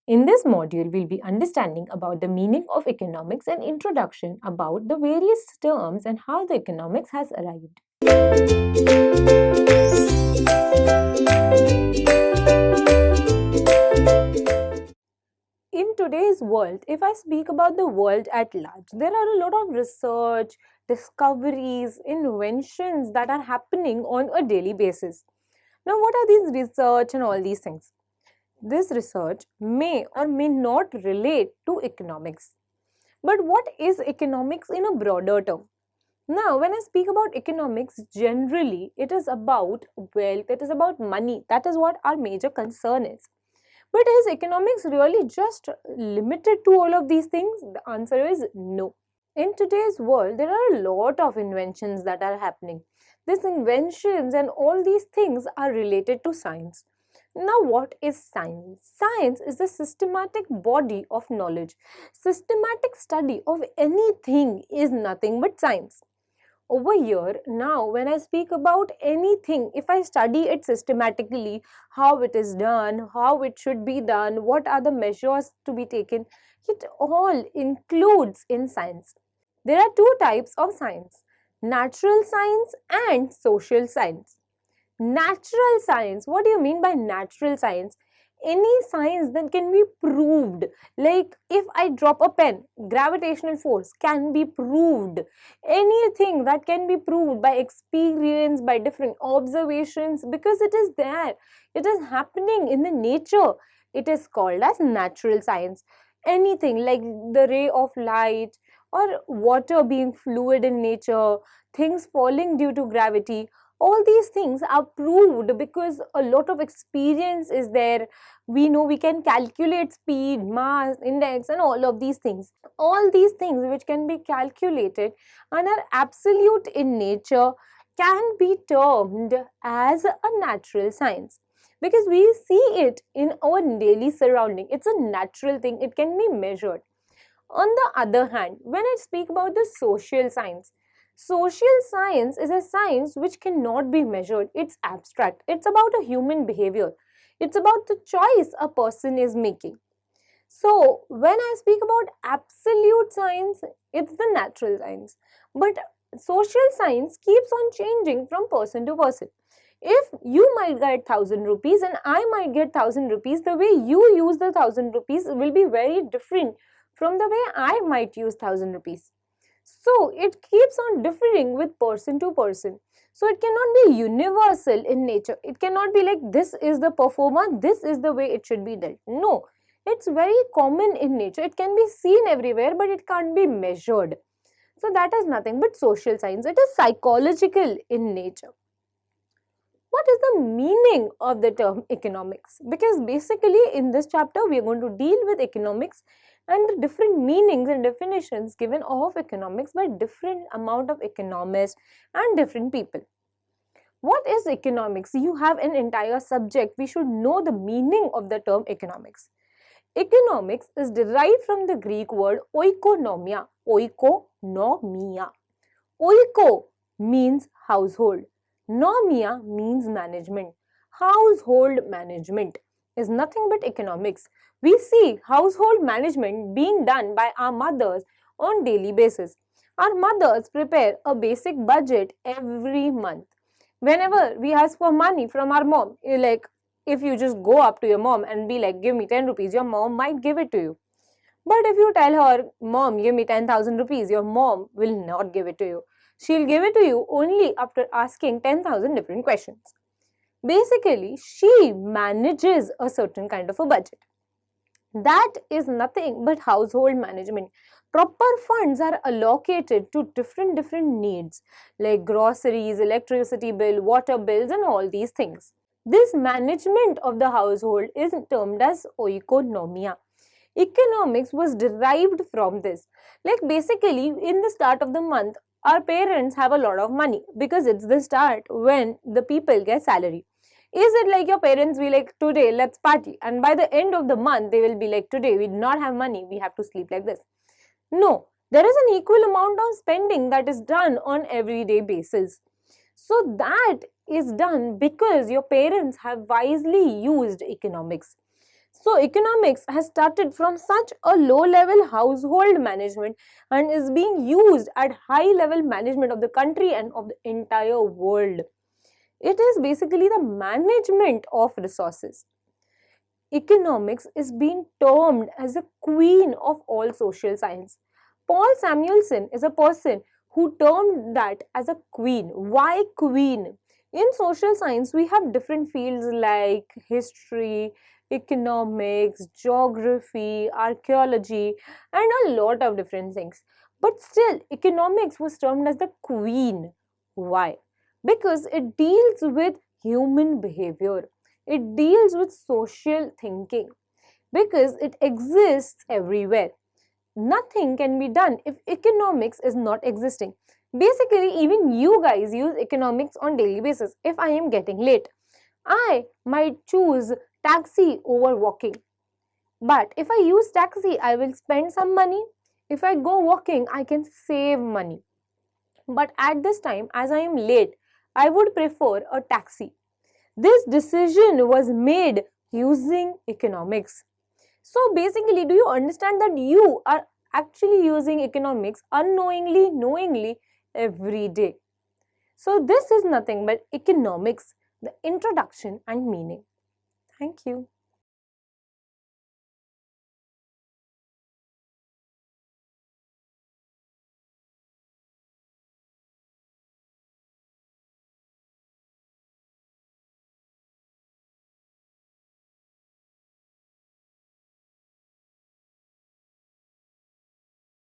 In this module, we'll be understanding about the meaning of economics and introduction about the various terms and how the economics has arrived. In today's world, if I speak about the world at large, there are a lot of research, discoveries, inventions that are happening on a daily basis. Now, what are these research and all these things? This research may or may not relate to economics. But what is economics in a broader term? Now, when I speak about economics, generally it is about wealth, it is about money. That is what our major concern is. But is economics really just limited to all of these things? The answer is no. In today's world, there are a lot of inventions that are happening. These inventions and all these things are related to science. Now, what is science? Science is the systematic body of knowledge. Systematic study of anything is nothing but science. Over here, now when I speak about anything, if I study it systematically, how it is done, how it should be done, what are the measures to be taken, it all includes in science. There are two types of science, natural science and social science. Natural science, what do you mean by natural science? Any science that can be proved, like if I drop a pen, gravitational force can be proved. Anything that can be proved by experience, by different observations, because it is there, it is happening in the nature, it is called as natural science. Anything like the ray of light or water being fluid in nature, things falling due to gravity, all these things are proved because a lot of experience is there. We know we can calculate speed, mass, index and all of these things. All these things which can be calculated and are absolute in nature can be termed as a natural science, because we see it in our daily surrounding. It's a natural thing, it can be measured. On the other hand, when I speak about the social science is a science which cannot be measured. It's abstract. It's about a human behavior. It's about the choice a person is making. So, when I speak about absolute science, it's the natural science. But social science keeps on changing from person to person. If you might get 1000 rupees and I might get 1000 rupees, the way you use the 1000 rupees will be very different from the way I might use 1000 rupees. So, it keeps on differing with person to person. So, it cannot be universal in nature. It cannot be like this is the performer, this is the way it should be dealt. No, it's very common in nature. It can be seen everywhere, but it can't be measured. So, that is nothing but social science. It is psychological in nature. What is the meaning of the term economics? Because basically in this chapter, we are going to deal with economics and the different meanings and definitions given of economics by different amount of economists and different people. What is economics? You have an entire subject. We should know the meaning of the term economics. Economics is derived from the Greek word oikonomia. Oikonomia. Oiko means household. Nomia means management. Household management is nothing but economics. We see household management being done by our mothers on daily basis. Our mothers prepare a basic budget every month. Whenever we ask for money from our mom, like if you just go up to your mom and be like, give me 10 rupees, your mom might give it to you. But if you tell her, mom, give me 10,000 rupees, your mom will not give it to you. She'll give it to you only after asking 10,000 different questions. Basically, she manages a certain kind of a budget. That is nothing but household management. Proper funds are allocated to different needs like groceries, electricity bill, water bills and all these things. This management of the household is termed as oikonomia. Economics was derived from this. Like basically in the start of the month, our parents have a lot of money because it's the start when the people get salary. Is it like your parents be like, today let's party, and by the end of the month they will be like, today we do not have money, we have to sleep like this? No, there is an equal amount of spending that is done on everyday basis. So that is done because your parents have wisely used economics. So economics has started from such a low level household management and is being used at high level management of the country and of the entire world. It is basically the management of resources. Economics is being termed as the queen of all social science. Paul Samuelson is a person who termed that as a queen. Why queen? In social science, we have different fields like history, economics, geography, archaeology, and a lot of different things. But still, economics was termed as the queen. Why? Because it deals with human behavior, it deals with social thinking, because it exists everywhere. Nothing can be done if economics is not existing. Basically, even you guys use economics on daily basis. If I am getting late, I might choose taxi over walking. But if I use taxi, I will spend some money. If I go walking, I can save money. But at this time, as I am late, I would prefer a taxi. This decision was made using economics. So basically, do you understand that you are actually using economics unknowingly, knowingly every day? So this is nothing but economics, the introduction and meaning. Thank you.